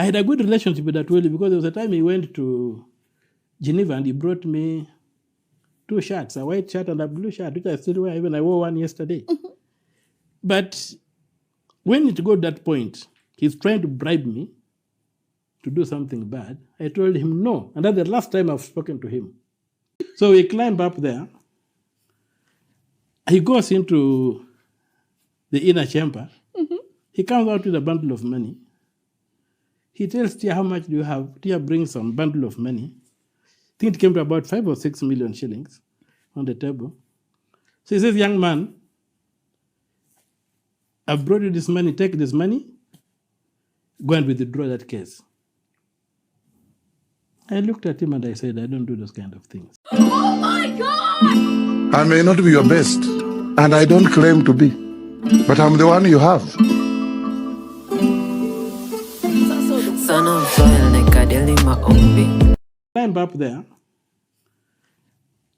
I had a good relationship with Atwoli because there was a time he went to Geneva and he brought me 2 shirts, a white shirt and a blue shirt, which I still wear. Even I wore one yesterday. But when it got that point, he's trying to bribe me to do something bad. I told him no. And that's the last time I've spoken to him. So we climb up there. He goes into the inner chamber. He comes out with a bundle of money. He tells Tia, how much do you have? Tia brings some bundle of money. I think it came to about 5 or 6 million shillings on the table. So he says, young man, I've brought you this money. Take this money. Go and withdraw that case. I looked at him and I said, I don't do those kind of things. Oh my God! I may not be your best, and I don't claim to be, but I'm the one you have. Climb up there.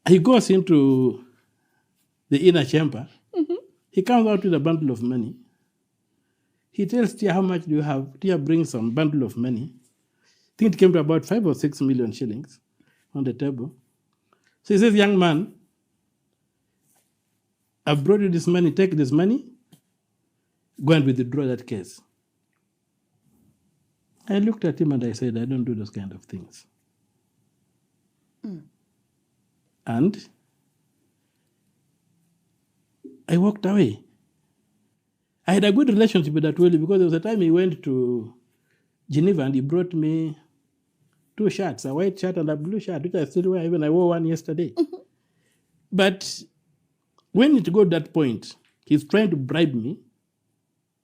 He goes into the inner chamber. He comes out with a bundle of money. He tells Tia, how much do you have? Tia brings some bundle of money. I think it came to about 5 or 6 million shillings on the table. So he says, young man, I've brought you this money. Take this money. Go and withdraw that case. I looked at him and I said, I don't do those kind of things. And I walked away. I had a good relationship with Atwoli because there was a time he went to Geneva and he brought me 2 shirts, a white shirt and a blue shirt, which I still wear. Even I wore one yesterday. But when it got that point, he's trying to bribe me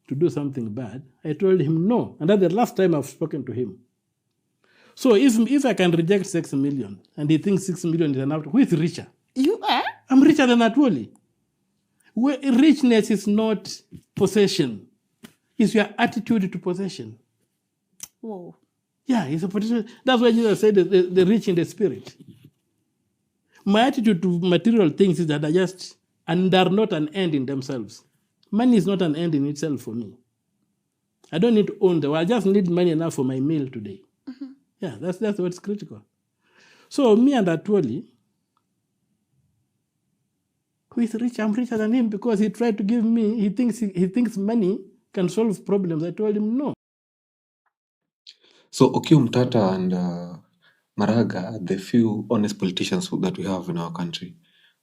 to do something bad. I told him no. And that's the last time I've spoken to him. So if I can reject 6 million and he thinks 6 million is enough, who is richer? You are? I'm richer than Atwoli. Richness is not possession. It's your attitude to possession. Whoa. Yeah, it's a possession. That's why Jesus said the rich in the spirit. My attitude to material things is that I just, and they're not an end in themselves. Money is not an end in itself for me. I don't need to own the world. I just need money enough for my meal today. Yeah, that's what's critical. So me and Atwoli, who is rich, I'm richer than him because he tried to give me, he thinks money can solve problems. I told him no. So Okiya Omtatah and Maraga are the few honest politicians that we have in our country.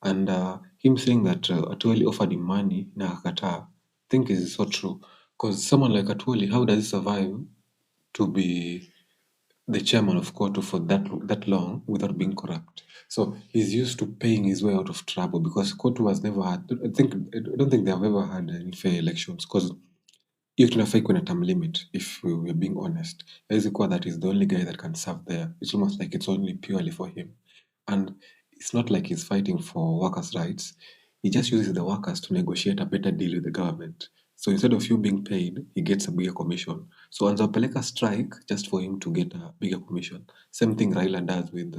And him saying that Atwoli offered him money, na akakataa, I think is so true. Because someone like Atwoli, how does he survive to be the chairman of Kotu for that long without being corrupt? So he's used to paying his way out of trouble because Kotu has never had, I don't think they have ever had any fair elections because hiyo tunafai kuwa na term limit if we're being honest. Haiwezi kuwa that is the only guy that can serve there. It's almost like it's only purely for him. And it's not like he's fighting for workers' rights. He just uses the workers to negotiate a better deal with the government. So instead of you being paid, he gets a bigger commission. So anzapeleka strike just for him to get a bigger commission. Same thing Raila does with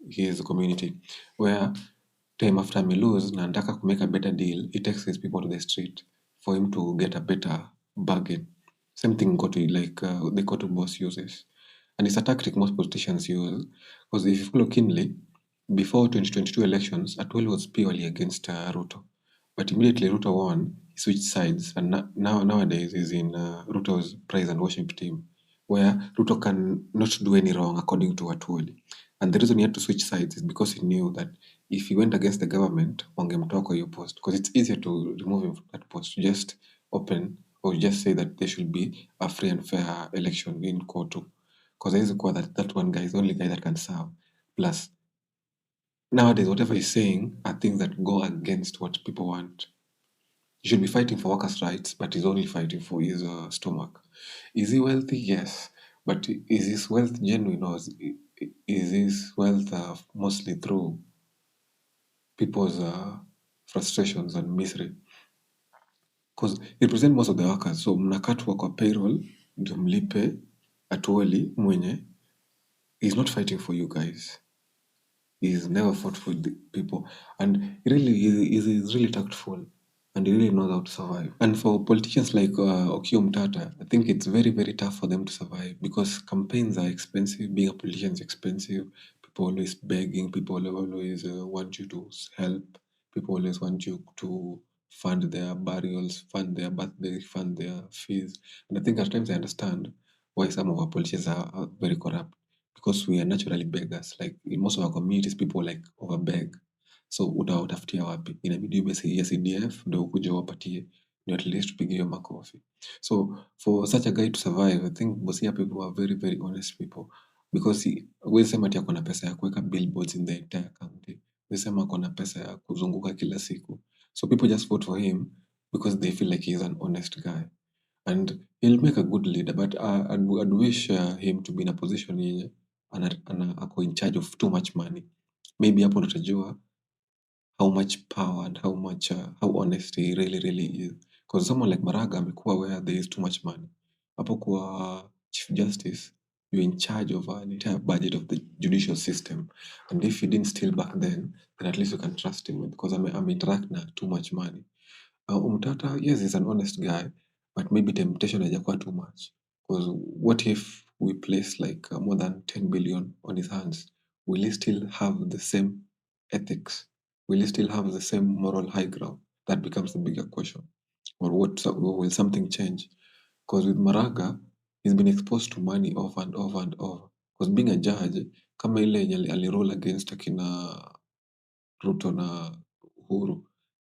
his community, where time after me lose na anataka to make a better deal, he takes his people to the street for him to get a better bargain. Same thing the Kotu boss uses. And it's a tactic most politicians use, because if you look keenly, before 2022 elections, Atwoli was purely against Ruto. But immediately Ruto won, he switched sides, and nowadays he's in Ruto's praise and worship team, where Ruto can not do any wrong according to Atwoli. And the reason he had to switch sides is because he knew that if he went against the government, wangemtoa kwa hiyo post, because it's easier to remove him from that post, to just open or just say that there should be a free and fair election in Kotu. Because there is that one guy is the only guy that can serve. Plus, nowadays, whatever he's saying are things that go against what people want. He should be fighting for workers' rights, but he's only fighting for his stomach. Is he wealthy? Yes. But is his wealth genuine, or is his wealth mostly through people's frustrations and misery? Because he represents most of the workers. So mnakatwa kwa payroll, ndio mlipe Atwoli mwenye. He's not fighting for you guys. He's never fought for the people. And really, he's really tactful. and he really knows how to survive. And for politicians like Okiya Omtatah, I think it's very, very tough for them to survive because campaigns are expensive. Being a politician is expensive. People always begging. People always want you to help. People always want you to fund their burials, fund their birthdays, fund their fees. And I think at times I understand why some of our politicians are very corrupt because we are naturally beggars. Like in most of our communities, people like over beg. So utawatafutia wapi? Inabidi umesaidia CDF ndio ukuje wapatie ndio at least tupigiwe makofi. So for such a guy to survive, I think Busia people are very, very honest people because huwezi sema ati ako na pesa ya kuweka billboards in the entire county. Huwezi sema ako na pesa ya kuzunguka kila siku. So people just vote for him because they feel like he's an honest guy. And he'll make a good leader, but I'd wish him to be in a position yenye ako in charge of too much money. Maybe hapo ndo tutajua how much power and how honest he really, really is. Because someone like Maraga amekuwa where there is too much money. Hapo kwa Chief Justice, you're in charge of an entire budget of the judicial system. And if you didn't steal back then at least you can trust him because I'm interact na too much money. Omtatah, yes, he's an honest guy, but maybe temptation hajakuwa too much. Because what if we place like more than 10 billion on his hands? Will he still have the same ethics? Will he still have the same moral high ground? That becomes the bigger question. Or will something change? Because with Maraga, he's been exposed to money over and over and over. Because being a judge, kama ile yenye alirule against akina Ruto na Uhuru,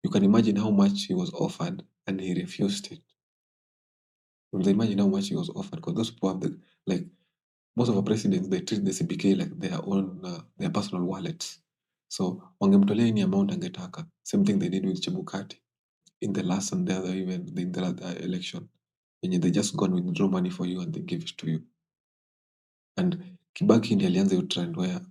you can imagine how much he was offered and he refused it. You can imagine how much he was offered because those people have most of our presidents, they treat the CBK like their own, their personal wallets. So wangemtolea any amount angetaka. Same thing they did with Chebukati in the last and the other even in the other election. And they just go and withdraw money for you and they give it to you. And Kibaki ndiye alianza hiyo trend where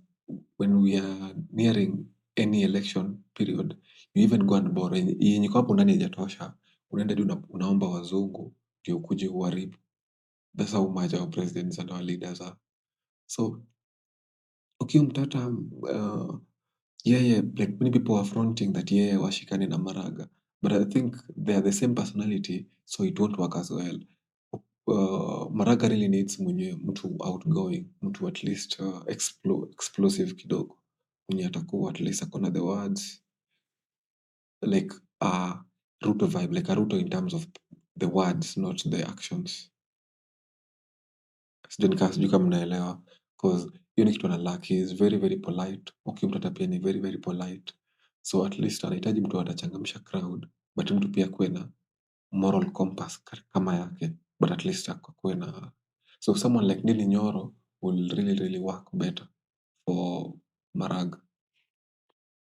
when we are nearing any election period, you even go and borrow yenye iko hapo ndani haijatosha, unaenda hadi unaomba wazungu ndio ukuje uharibu. That's how much our presidents and our leaders are. So Okiya Omtatah, yeye, like many people are fronting that yeye washikane na Maraga, but I think they are the same personality, so it won't work as well. Maraga really needs mtu outgoing, mtu at least explosive kidogo, mwenye atakuwa at least akona the words, like a Ruto vibe, like a Ruto in terms of the words, not the actions. Sijui kama mnaelewa, cause hiyo ni kitu ana lack. He is very, very polite. Okiya Omtatah pia ni very, very polite, so at least anahitaji mtu atachangamsha crowd, but mtu pia akuwe na moral compass kama yake, but at least akuwe na, so someone like Ndindi Nyoro will really, really work better for Maraga.